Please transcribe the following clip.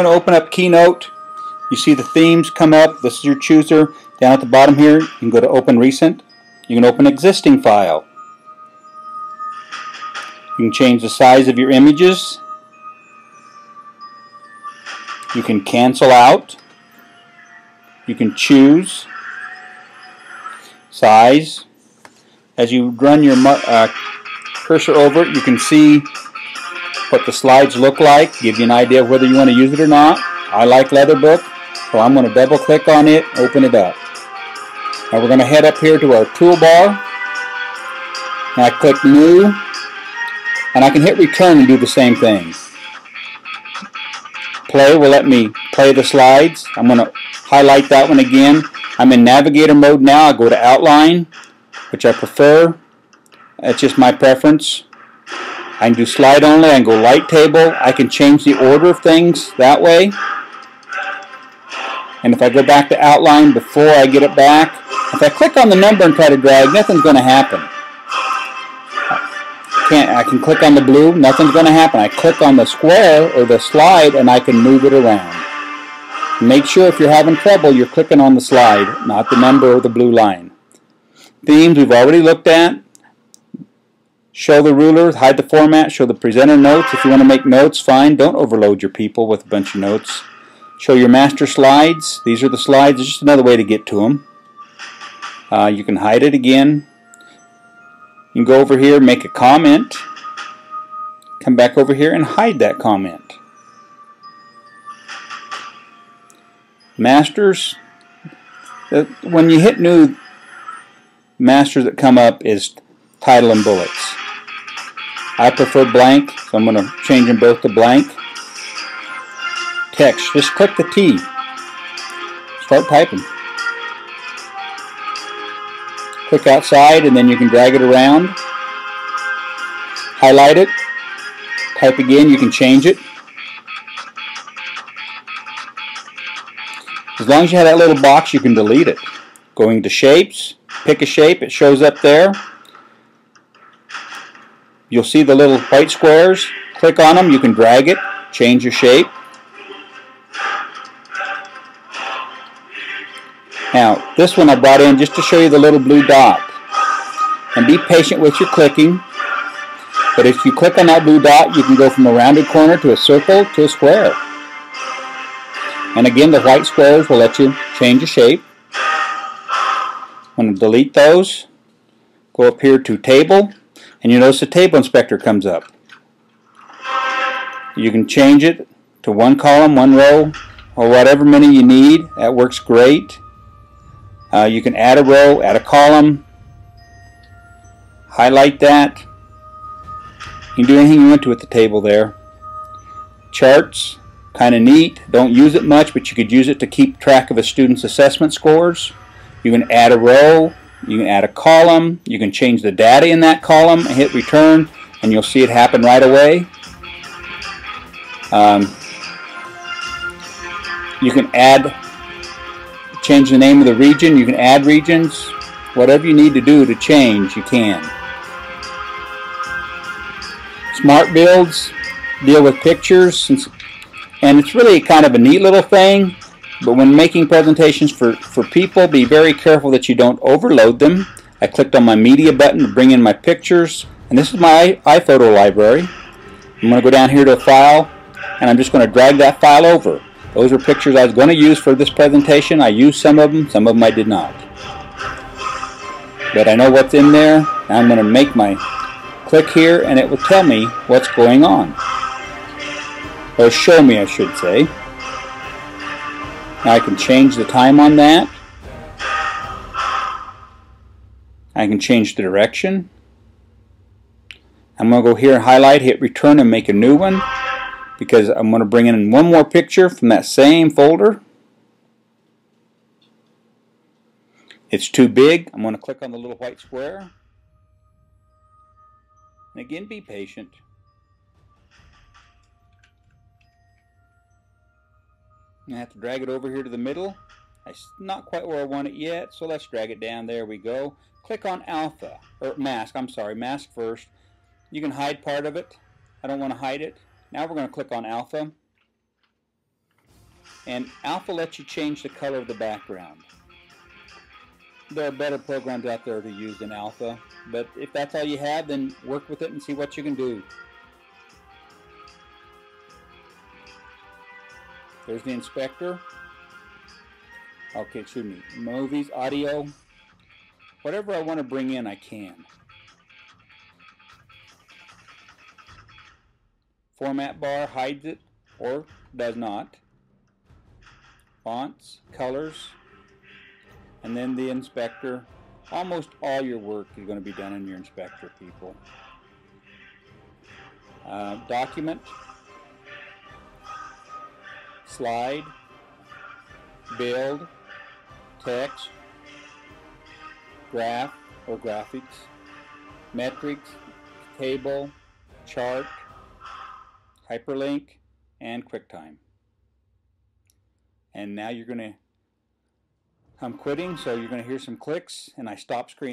going to open up Keynote. You see the themes come up. This is your chooser. Down at the bottom here, you can go to Open Recent. You can open Existing File. You can change the size of your images. You can cancel out. You can choose size. As you run your cursor over it, you can see what the slides look like, give you an idea of whether you want to use it or not. I like Leather Book, so I'm going to double click on it, open it up. Now we're going to head up here to our toolbar, and I click New, and I can hit Return and do the same thing. Play will let me play the slides. I'm going to highlight that one again. I'm in Navigator mode now. I go to Outline, which I prefer. That's just my preference. I can do slide only. I can go light table. I can change the order of things that way. And if I go back to Outline before I get it back, if I click on the number and try to drag, nothing's going to happen. I can click on the blue, nothing's going to happen. I click on the square or the slide and I can move it around. Make sure if you're having trouble, you're clicking on the slide, not the number or the blue line. Themes we've already looked at. Show the ruler, hide the format, show the presenter notes. If you want to make notes, fine. Don't overload your people with a bunch of notes. Show your master slides. These are the slides. It's just another way to get to them. You can hide it again. You can go over here, make a comment. Come back over here and hide that comment. Masters. When you hit new, masters that come up is title and bullets. I prefer blank, so I'm going to change them both to blank. Text, just click the T. Start typing. Click outside and then you can drag it around. Highlight it. Type again, you can change it. As long as you have that little box, you can delete it. Going to shapes, pick a shape, it shows up there. You'll see the little white squares. Click on them, you can drag it, change your shape. Now, this one I brought in just to show you the little blue dot. And be patient with your clicking. But if you click on that blue dot, you can go from a rounded corner to a circle to a square. And again, the white squares will let you change the shape. I'm going to delete those. Go up here to Table. And you notice the table inspector comes up. You can change it to one column, one row, or whatever many you need. That works great. You can add a row, add a column, highlight that. You can do anything you want to with the table there. Charts, kind of neat. Don't use it much, but you could use it to keep track of a student's assessment scores. You can add a row. You can add a column, you can change the data in that column, and hit return, and you'll see it happen right away. You can change the name of the region, you can add regions, whatever you need to do to change, you can. Smart builds deal with pictures, and it's really kind of a neat little thing. But when making presentations for people, be very careful that you don't overload them. I clicked on my media button to bring in my pictures, and this is my iPhoto library. I'm going to go down here to a file, and I'm just going to drag that file over. Those are pictures I was going to use for this presentation. I used some of them I did not. But I know what's in there. Now I'm going to make my click here, and it will tell me what's going on. Or show me, I should say. Now I can change the time on that. I can change the direction. I'm going to go here and highlight, hit return, and make a new one because I'm going to bring in one more picture from that same folder. It's too big. I'm going to click on the little white square. And again, be patient. I have to drag it over here to the middle. It's not quite where I want it yet, so let's drag it down. There we go. Click on Alpha, or Mask, I'm sorry, Mask first. You can hide part of it. I don't want to hide it. Now we're going to click on Alpha. And Alpha lets you change the color of the background. There are better programs out there to use than Alpha, but if that's all you have, then work with it and see what you can do. There's the inspector. Okay, excuse me. Movies, audio. Whatever I want to bring in, I can. Format bar hides it or does not. Fonts, colors, and then the inspector. Almost all your work is going to be done in your inspector, people. Document, slide, build, text, graph or graphics, metrics, table, chart, hyperlink, and QuickTime. And now you're going to, I'm quitting, so you're going to hear some clicks, and I stop screen.